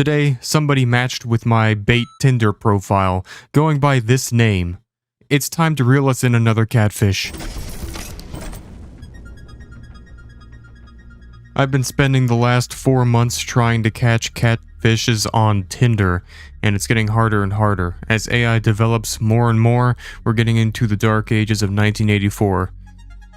Today, somebody matched with my bait Tinder profile, going by this name. It's time to reel us in another catfish. I've been spending the last 4 months trying to catch catfishes on Tinder, and it's getting harder and harder. As AI develops more and more, we're getting into the dark ages of 1984.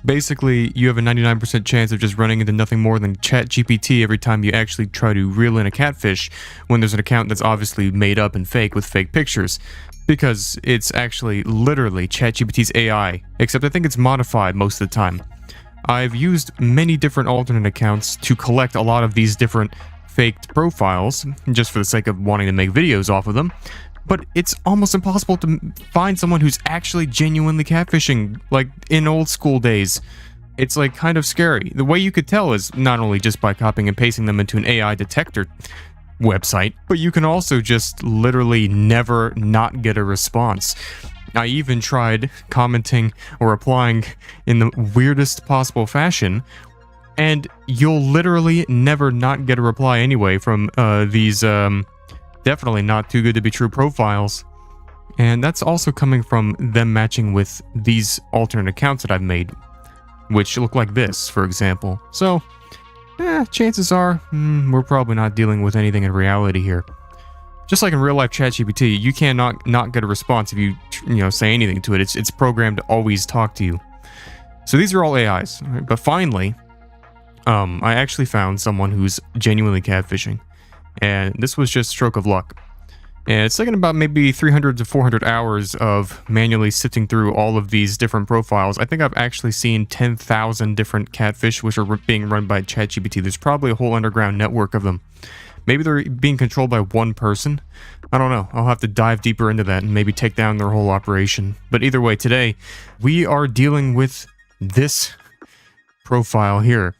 Basically, you have a 99% chance of just running into nothing more than ChatGPT every time you actually try to reel in a catfish, when there's an account that's obviously made up and fake with fake pictures. Because it's actually literally ChatGPT's AI, except I think it's modified most of the time. I've used many different alternate accounts to collect a lot of these different faked profiles, just for the sake of wanting to make videos off of them, but it's almost impossible to find someone who's actually genuinely catfishing, like in old school days. It's like kind of scary. The way you could tell is not only just by copying and pasting them into an AI detector website, but you can also just literally never not get a response. I even tried commenting or replying in the weirdest possible fashion, and you'll literally never not get a reply anyway from these definitely not too good to be true profiles. And that's also coming from them matching with these alternate accounts that I've made, which look like this, for example. So, chances are, we're probably not dealing with anything in reality here. Just like in real life ChatGPT, you cannot not get a response if you say anything to it. It's programmed to always talk to you. So these are all AIs. Right? But finally, I actually found someone who's genuinely catfishing. And this was just stroke of luck. And it's taken about maybe 300 to 400 hours of manually sifting through all of these different profiles. I think I've actually seen 10,000 different catfish which are being run by ChatGPT. There's probably a whole underground network of them. Maybe they're being controlled by one person. I don't know. I'll have to dive deeper into that and maybe take down their whole operation. But either way, today, we are dealing with this profile here.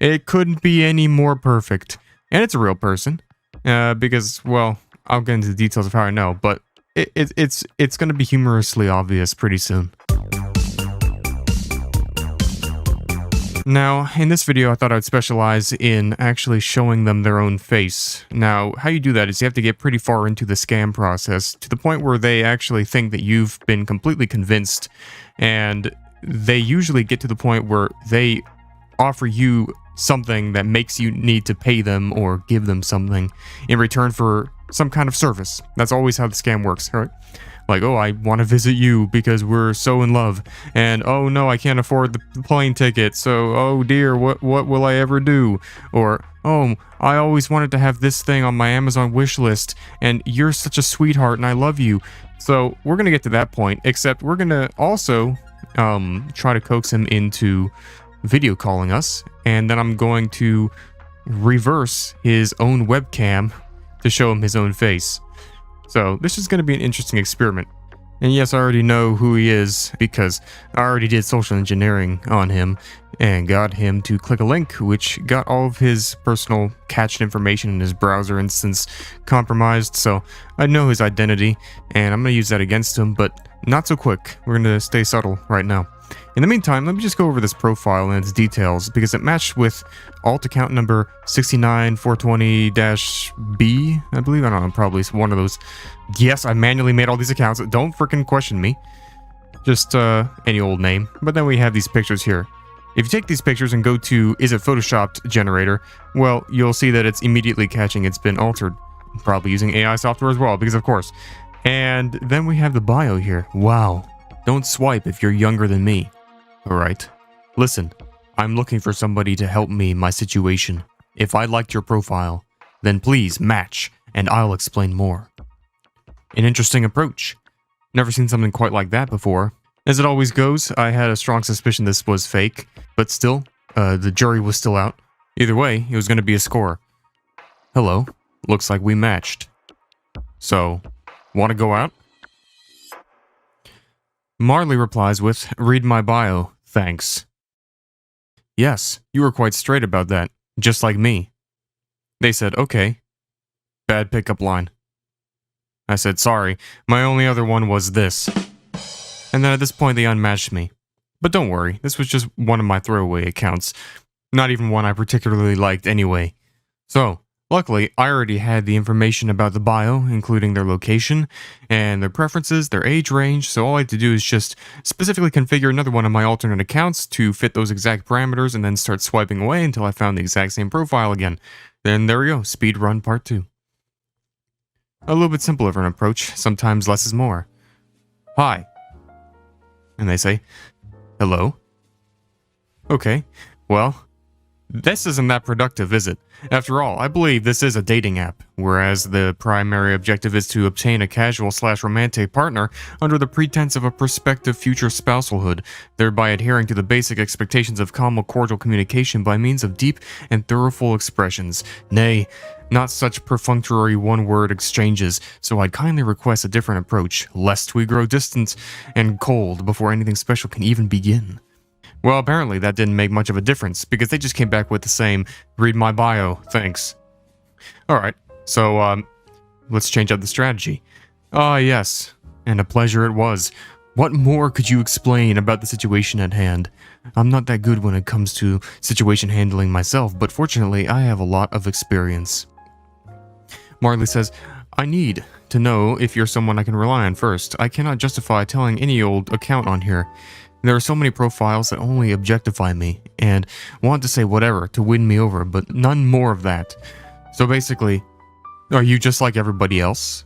It couldn't be any more perfect. And it's a real person. Because, well, I'll get into the details of how I know, but it's going to be humorously obvious pretty soon. Now, in this video, I thought I'd specialize in actually showing them their own face. Now, how you do that is you have to get pretty far into the scam process, to the point where they actually think that you've been completely convinced, and they usually get to the point where they offer you something that makes you need to pay them or give them something in return for some kind of service. That's always how the scam works, right? Like, oh, I want to visit you because we're so in love, and oh no, I can't afford the plane ticket, so oh dear, what will I ever do? Or, oh, I always wanted to have this thing on my Amazon wish list, and you're such a sweetheart and I love you. So we're gonna get to that point, except we're gonna also try to coax him into video calling us, and then I'm going to reverse his own webcam to show him his own face. So this is going to be an interesting experiment. And yes, I already know who he is because I already did social engineering on him and got him to click a link, which got all of his personal cached information in his browser instance compromised. So I know his identity, and I'm going to use that against him, but not so quick. We're going to stay subtle right now. In the meantime, let me just go over this profile and its details, because it matched with alt account number 69420-B, I believe. I don't know, probably one of those. Yes, I manually made all these accounts. Don't freaking question me. Just any old name. But then we have these pictures here. If you take these pictures and go to Is It Photoshopped generator, well, you'll see that it's immediately catching it's been altered. Probably using AI software as well, because of course. And then we have the bio here. Wow. Don't swipe if you're younger than me. Alright. Listen, I'm looking for somebody to help me in my situation. If I liked your profile, then please match, and I'll explain more. An interesting approach. Never seen something quite like that before. As it always goes, I had a strong suspicion this was fake, but still, the jury was still out. Either way, it was going to be a score. Hello, looks like we matched. So, want to go out? Marley replies with, read my bio, thanks. Yes, you were quite straight about that, just like me. They said, okay. Bad pickup line. I said, sorry, my only other one was this. And then at this point they unmatched me. But don't worry, this was just one of my throwaway accounts. Not even one I particularly liked anyway. So, Luckily, I already had the information about the bio, including their location and their preferences, their age range, so all I had to do is just specifically configure another one of my alternate accounts to fit those exact parameters and then start swiping away until I found the exact same profile again. Then there we go, speed run part 2. A little bit simpler of an approach, sometimes less is more. Hi. And they say, hello? Okay, well, this isn't that productive, is it? After all, I believe this is a dating app, whereas the primary objective is to obtain a casual/romantic partner under the pretense of a prospective future spousalhood, thereby adhering to the basic expectations of calm, cordial communication by means of deep and thoroughful expressions. Nay, not such perfunctory one-word exchanges, so I'd kindly request a different approach, lest we grow distant and cold before anything special can even begin. Well, apparently that didn't make much of a difference, because they just came back with the same, read my bio, thanks. Alright, so, let's change up the strategy. Ah, yes, and a pleasure it was. What more could you explain about the situation at hand? I'm not that good when it comes to situation handling myself, but fortunately I have a lot of experience. Marley says, I need to know if you're someone I can rely on first. I cannot justify telling any old account on here. There are so many profiles that only objectify me and want to say whatever to win me over, but none more of that. So basically, are you just like everybody else?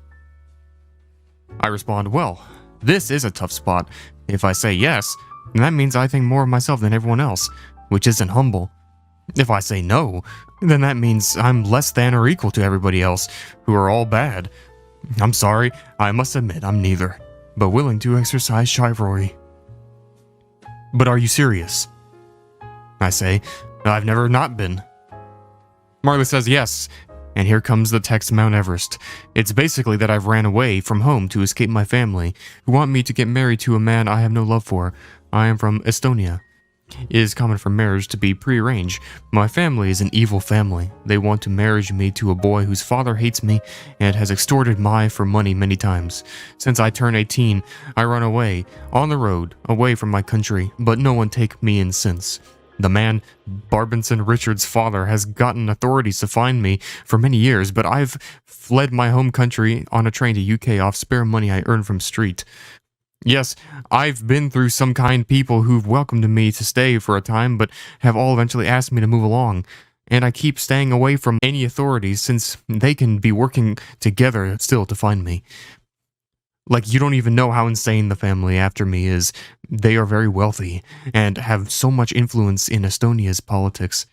I respond, well, this is a tough spot. If I say yes, then that means I think more of myself than everyone else, which isn't humble. If I say no, then that means I'm less than or equal to everybody else, who are all bad. I'm sorry, I must admit I'm neither, but willing to exercise chivalry. But are you serious? I say, I've never not been. Marley says yes, and here comes the text Mount Everest. It's basically that I've ran away from home to escape my family, who want me to get married to a man I have no love for. I am from Estonia. It is common for marriage to be prearranged. My family is an evil family. They want to marry me to a boy whose father hates me and has extorted for money many times. Since I turned 18, I run away, on the road, away from my country, but no one take me in since. The man, Barbinson Richard's father, has gotten authorities to find me for many years, but I've fled my home country on a train to UK off spare money I earned from street. Yes, I've been through some kind people who've welcomed me to stay for a time, but have all eventually asked me to move along. And I keep staying away from any authorities since they can be working together still to find me. Like, you don't even know how insane the family after me is. They are very wealthy and have so much influence in Estonia's politics.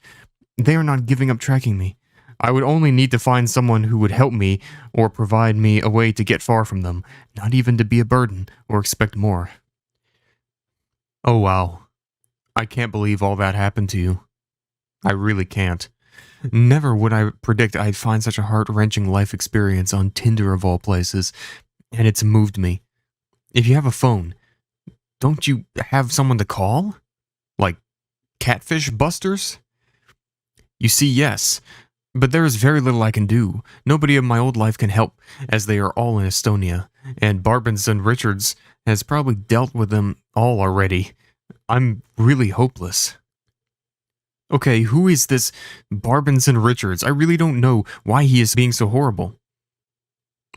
They are not giving up tracking me. I would only need to find someone who would help me or provide me a way to get far from them, not even to be a burden or expect more. Oh wow. I can't believe all that happened to you. I really can't. Never would I predict I'd find such a heart-wrenching life experience on Tinder of all places, and it's moved me. If you have a phone, don't you have someone to call? Like catfish busters? You see, yes. But there is very little I can do. Nobody of my old life can help, as they are all in Estonia, and Barbinson Richards has probably dealt with them all already. I'm really hopeless. Okay, who is this Barbinson Richards? I really don't know why he is being so horrible.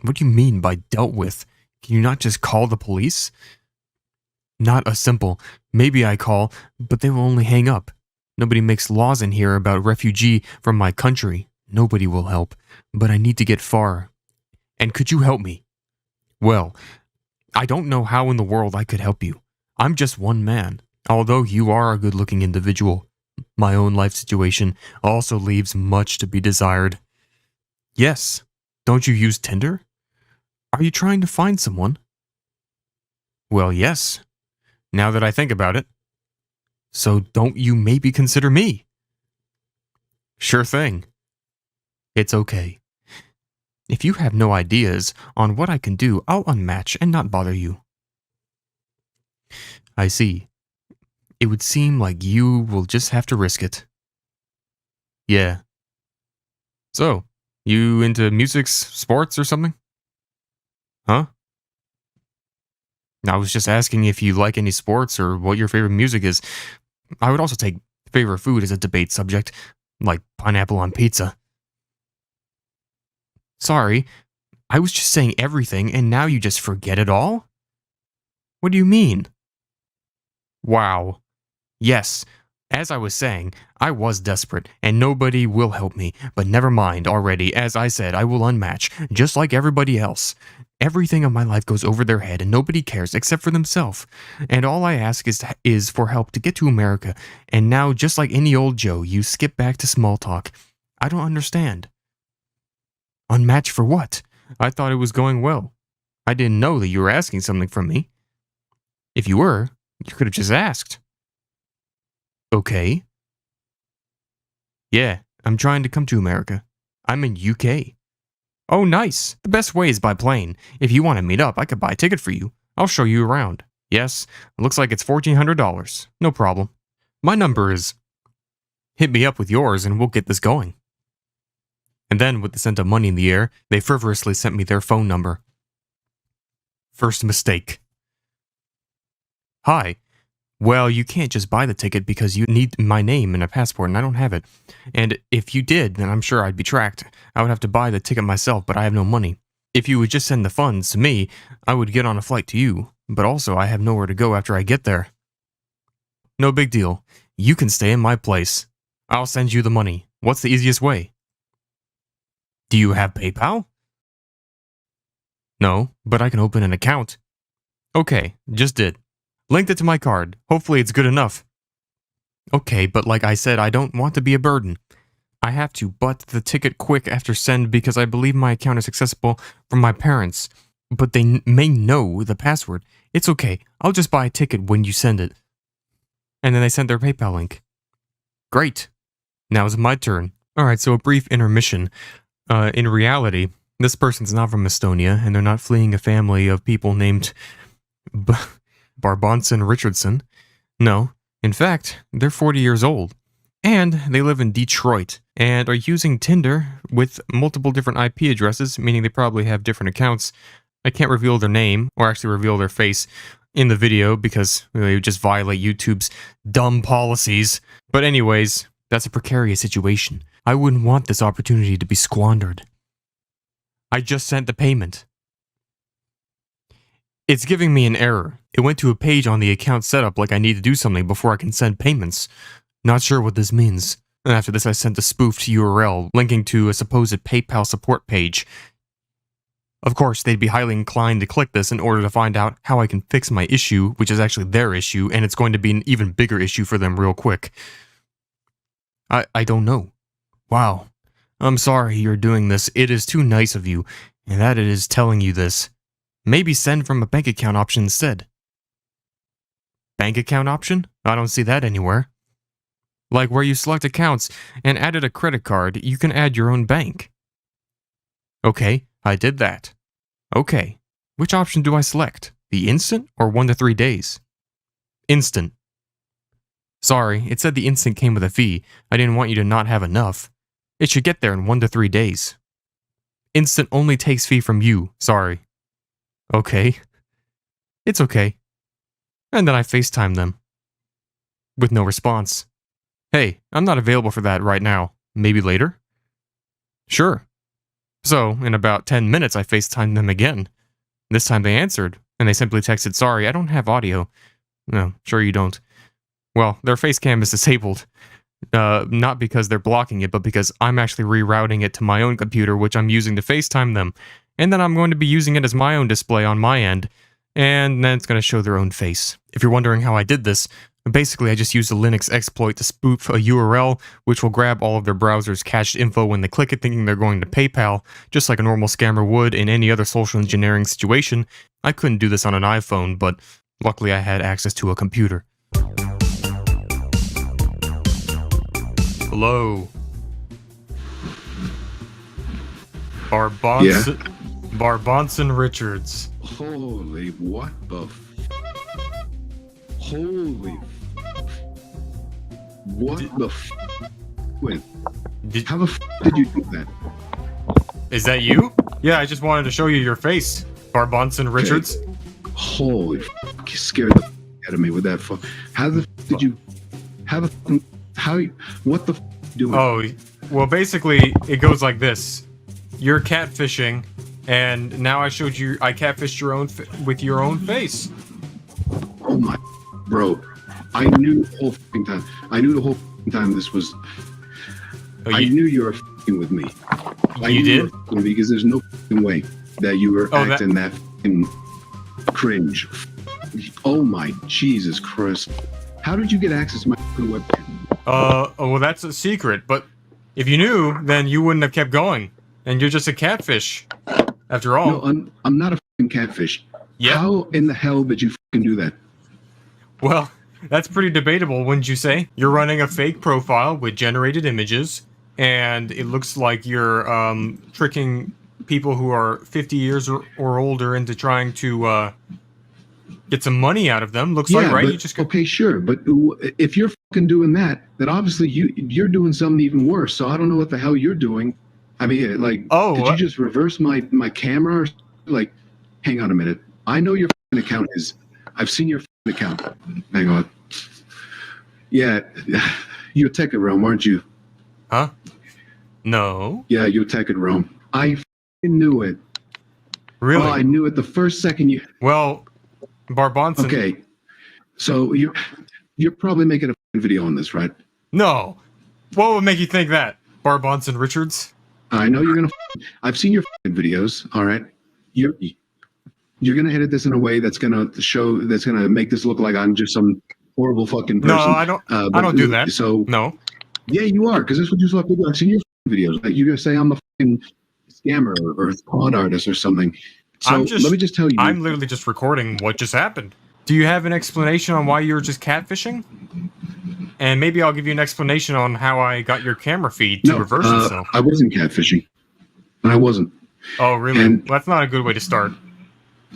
What do you mean by dealt with? Can you not just call the police? Not a simple, maybe I call, but they will only hang up. Nobody makes laws in here about refugee from my country. Nobody will help, but I need to get far. And could you help me? Well, I don't know how in the world I could help you. I'm just one man. Although you are a good-looking individual, my own life situation also leaves much to be desired. Yes. Don't you use Tinder? Are you trying to find someone? Well, yes. Now that I think about it. So don't you maybe consider me? Sure thing. It's okay. If you have no ideas on what I can do, I'll unmatch and not bother you. I see. It would seem like you will just have to risk it. Yeah. So, you into music, sports, or something? Huh? I was just asking if you like any sports or what your favorite music is. I would also take favorite food as a debate subject, like pineapple on pizza. Sorry, I was just saying everything and now you just forget it all? What do you mean? Wow. Yes, as I was saying, I was desperate, and nobody will help me, but never mind already. As I said, I will unmatch, just like everybody else. Everything of my life goes over their head, and nobody cares except for themselves. And all I ask is for help to get to America, and now, just like any old Joe, you skip back to small talk. I don't understand. Unmatched for what? I thought it was going well. I didn't know that you were asking something from me. If you were, you could have just asked. Okay. Yeah, I'm trying to come to America. I'm in UK. Oh, nice. The best way is by plane. If you want to meet up, I could buy a ticket for you. I'll show you around. Yes, it looks like it's $1,400. No problem. My number is... Hit me up with yours and we'll get this going. And then, with the scent of money in the air, they frivolously sent me their phone number. First mistake. Hi. Well, you can't just buy the ticket because you need my name and a passport, and I don't have it. And if you did, then I'm sure I'd be tracked. I would have to buy the ticket myself, but I have no money. If you would just send the funds to me, I would get on a flight to you, but also I have nowhere to go after I get there. No big deal. You can stay in my place. I'll send you the money. What's the easiest way? Do you have PayPal? No, but I can open an account. Okay, just did. Linked it to my card. Hopefully it's good enough. Okay, but like I said, I don't want to be a burden. I have to butt the ticket quick after send because I believe my account is accessible from my parents. But they may know the password. It's okay. I'll just buy a ticket when you send it. And then they sent their PayPal link. Great. Now it's my turn. Alright, so a brief intermission. In reality, this person's not from Estonia, and they're not fleeing a family of people named... Barbonson Richardson. No, in fact, they're 40 years old. And they live in Detroit, and are using Tinder with multiple different IP addresses, meaning they probably have different accounts. I can't reveal their name, or actually reveal their face in the video, because they would just violate YouTube's dumb policies. But anyways, that's a precarious situation. I wouldn't want this opportunity to be squandered. I just sent the payment. It's giving me an error. It went to a page on the account setup like I need to do something before I can send payments. Not sure what this means. And after this I sent a spoofed URL linking to a supposed PayPal support page. Of course, they'd be highly inclined to click this in order to find out how I can fix my issue, which is actually their issue, and it's going to be an even bigger issue for them real quick. I don't know. Wow. I'm sorry you're doing this. It is too nice of you, and that it is telling you this. Maybe send from a bank account option instead. Bank account option? I don't see that anywhere. Like where you select accounts and added a credit card, you can add your own bank. Okay, I did that. Okay, which option do I select? The instant or 1 to 3 days? Instant. Sorry, it said the instant came with a fee. I didn't want you to not have enough. It should get there in 1 to 3 days. Instant only takes fee from you, sorry. Okay. It's okay. And then I FaceTime them. With no response. Hey, I'm not available for that right now. Maybe later? Sure. So, in about 10 minutes I FaceTimed them again. This time they answered, and they simply texted, sorry, I don't have audio. No, sure you don't. Well, their face cam is disabled. Not because they're blocking it, but because I'm actually rerouting it to my own computer, which I'm using to FaceTime them. And then I'm going to be using it as my own display on my end. And then it's going to show their own face. If you're wondering how I did this, basically I just used a Linux exploit to spoof a URL, which will grab all of their browser's cached info when they click it thinking they're going to PayPal, just like a normal scammer would in any other social engineering situation. I couldn't do this on an iPhone, but luckily I had access to a computer. Hello. Barbonson Richards. Holy, what the holy, wait, how the did you do that? Is that you? Yeah, I just wanted to show you your face, Barbonson Richards. Okay. Holy, you scared the out of me with that fuck. How the did you, what the doing? Oh, well basically it goes like this. you're catfishing, and now I showed you I catfished your own with your own face. Oh my, bro! I knew the whole fucking time. I knew the whole fucking time this was. Oh, I knew you were fucking with me. You did? Because there's no fucking way that you were acting that fucking cringe. Oh my Jesus Christ! How did you get access to my fucking webcam? Oh, well, that's a secret. But if you knew, then you wouldn't have kept going. And you're just a catfish, after all. No, I'm not a fucking catfish. Yep. How in the hell did you fucking do that? Well, that's pretty debatable, wouldn't you say? You're running a fake profile with generated images, and it looks like you're tricking people who are 50 years or older into trying to get some money out of them. Looks like, right? But, You just okay, sure, but if you're fucking doing that, then obviously you're doing something even worse. So I don't know what the hell you're doing. I mean, like, did you just reverse my camera? Or, like, hang on a minute. I know your fucking account is. I've seen your fucking account. Hang on. Yeah, you're Thetekkitrealm, aren't you? Huh? No. Yeah, you're Thetekkitrealm. I fucking knew it. Really? Oh, I knew it the first second you. Well, Barbonson. Okay, so you're probably making a video on this, right? No. What would make you think that? Barbonson Richards? I know you're gonna. I've seen your videos. All right, you're gonna edit this in a way that's gonna make this look like I'm just some horrible fucking person. No, I don't. I don't do that. So no. Yeah, you are, because that's what you're supposed to do. I've seen your videos. Like, you're gonna say I'm a fucking scammer or con artist or something. So let me just tell you. I'm literally just recording what just happened. Do you have an explanation on why you were just catfishing? And maybe I'll give you an explanation on how I got your camera feed to reverse itself. I wasn't catfishing. I wasn't. Oh, really? And well, that's not a good way to start,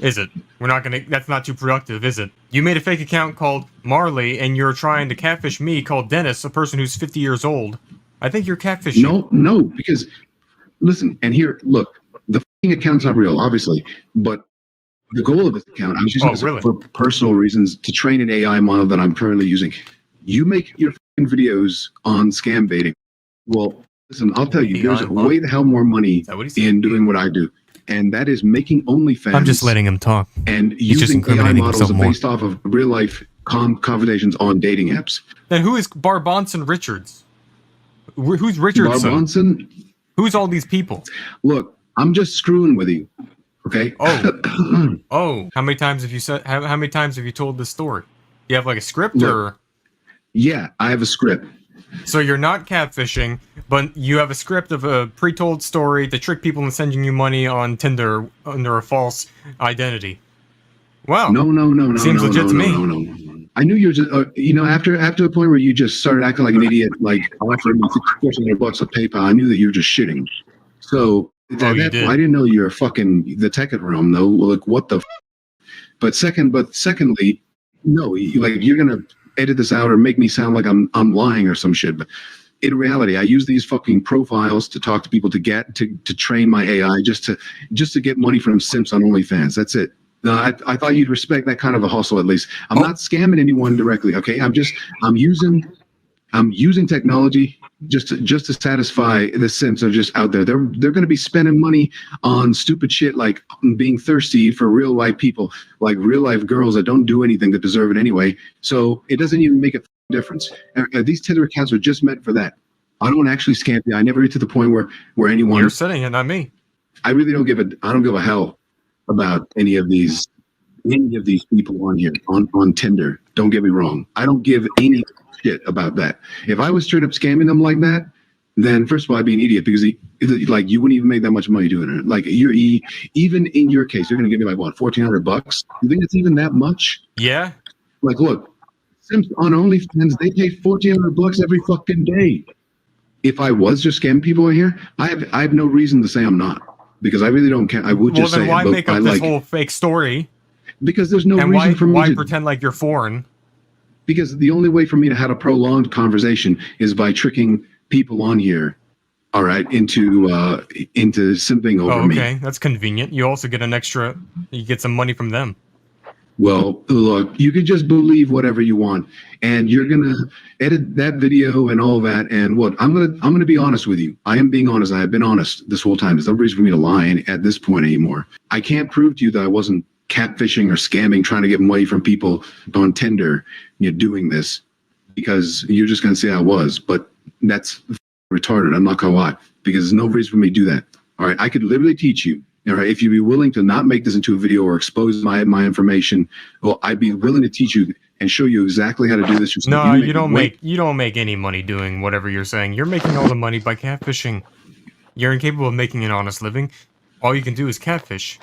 is it? We're not gonna. That's not too productive, is it? You made a fake account called Marley, and you're trying to catfish me, called Dennis, a person who's 50 years old. I think you're catfishing. No, because listen, and here, look, the account's not real, obviously, but the goal of this account, I was using this for personal reasons to train an AI model that I'm currently using. You make your videos on scam baiting. Well, listen, I'll tell you, there's way the hell more money in doing what I do. And that is making OnlyFans. I'm just letting him talk. And using AI models based off of real life conversations on dating apps. Then who is Barbonson Richards? Who's Richardson? Barbonson? Who's all these people? Look, I'm just screwing with you. Okay. Oh. Oh. How many times have you said? How many times have you told this story? You have like a script, or? Yeah, I have a script. So you're not catfishing, but you have a script of a pre-told story to trick people into sending you money on Tinder under a false identity. Wow. No. Seems legit to me. No. I knew you were just, after the point where you just started acting like an idiot, like offering me $1,600 of PayPal, I knew that you were just shitting. So I didn't know you were fucking the Thetekkitrealm, though. Like, what the? But secondly, no, you're gonna edit this out or make me sound like I'm lying or some shit. But in reality, I use these fucking profiles to talk to people to train my AI just to get money from simps on OnlyFans. That's it. No, I thought you'd respect that kind of a hustle at least. I'm not scamming anyone directly. Okay, I'm using technology just to satisfy the simps that are just out there. They're going to be spending money on stupid shit like being thirsty for real life people, like real life girls that don't do anything that deserve it anyway. So it doesn't even make a difference. These Tinder accounts are just meant for that. I don't actually scam you. I never get to the point where anyone. You're setting it, not me. I really don't give a hell about any of these people on here on Tinder. Don't get me wrong. I don't give any shit about that. If I was straight up scamming them like that, then first of all, I'd be an idiot, because like you wouldn't even make that much money doing it. Like even in your case, you're gonna give me like what, $1,400? You think it's even that much? Yeah. Like, look, simps on OnlyFans, they pay $1,400 every fucking day. If I was just scamming people in here, I have no reason to say I'm not, because I really don't care. I would just say. Well, then why make up this whole fake story? Because there's no reason for me why to pretend like you're foreign? Because the only way for me to have a prolonged conversation is by tricking people on here, all right, into simping over me. Okay, that's convenient. You also get you get some money from them. Well, look, you can just believe whatever you want, and you're gonna edit that video and all that. And what I'm gonna be honest with you. I am being honest. I have been honest this whole time. There's no reason for me to lie at this point anymore. I can't prove to you that I wasn't catfishing or scamming, trying to get money from people on Tinder, doing this, because you're just gonna say I was. But that's retarded. I'm not gonna lie, because there's no reason for me to do that. All right, I could literally teach you. All right, if you'd be willing to not make this into a video or expose my information, well, I'd be willing to teach you and show you exactly how to do this yourself. No, you don't make any money doing whatever you're saying. You're making all the money by catfishing. You're incapable of making an honest living. All you can do is catfish.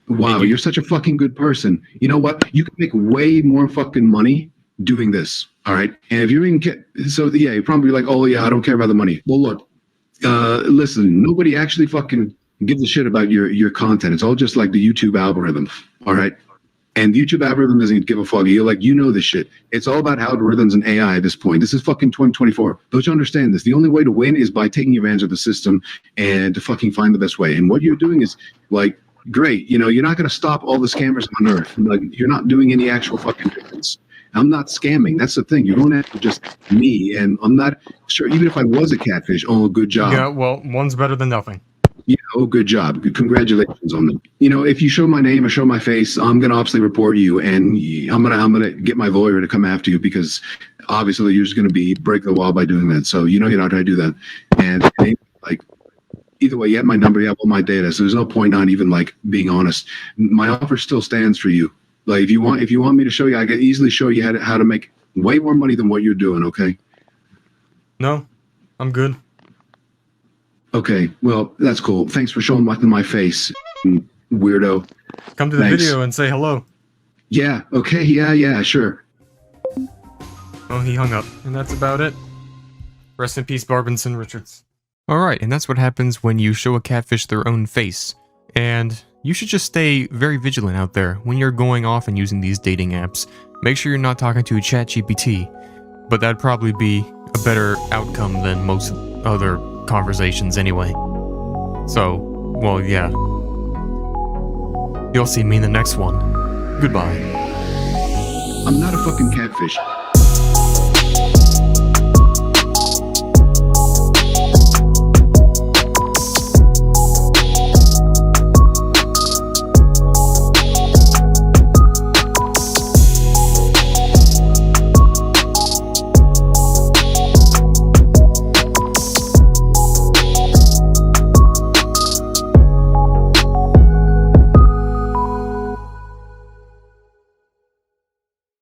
Wow, you're such a fucking good person. You know what? You can make way more fucking money doing this. All right, and if you're in, so yeah, you're probably like, oh yeah, I don't care about the money. Well, look, listen, nobody actually fucking gives a shit about your content. It's all just like the YouTube algorithm. All right. And the YouTube algorithm doesn't give a fuck. You're like, this shit. It's all about algorithms and AI at this point. This is fucking 2024. Don't you understand this? The only way to win is by taking advantage of the system and to fucking find the best way. And what you're doing is like, great. You're not going to stop all the scammers on earth. Like, you're not doing any actual fucking difference. I'm not scamming. That's the thing. You're going after just me. And I'm not sure, even if I was a catfish, good job. Yeah, well, one's better than nothing. Yeah, good job. Congratulations on them. If you show my name or show my face, I'm gonna obviously report you, and I'm gonna get my lawyer to come after you, because obviously you're just gonna be break the law by doing that. So you're not gonna do that. And like, either way, you have my number, you have all my data. So there's no point on even like being honest. My offer still stands for you. Like, if you want me to show you, I can easily show you how to make way more money than what you're doing. Okay. No, I'm good. Okay, well, that's cool. Thanks for showing my face, weirdo. Come to the video and say hello. Yeah, okay, yeah, sure. Well, he hung up, and that's about it. Rest in peace, Barbinson Richards. Alright, and that's what happens when you show a catfish their own face. And you should just stay very vigilant out there when you're going off and using these dating apps. Make sure you're not talking to ChatGPT, but that'd probably be a better outcome than most other conversations anyway. So, well, yeah. You'll see me in the next one. Goodbye. I'm not a fucking catfish.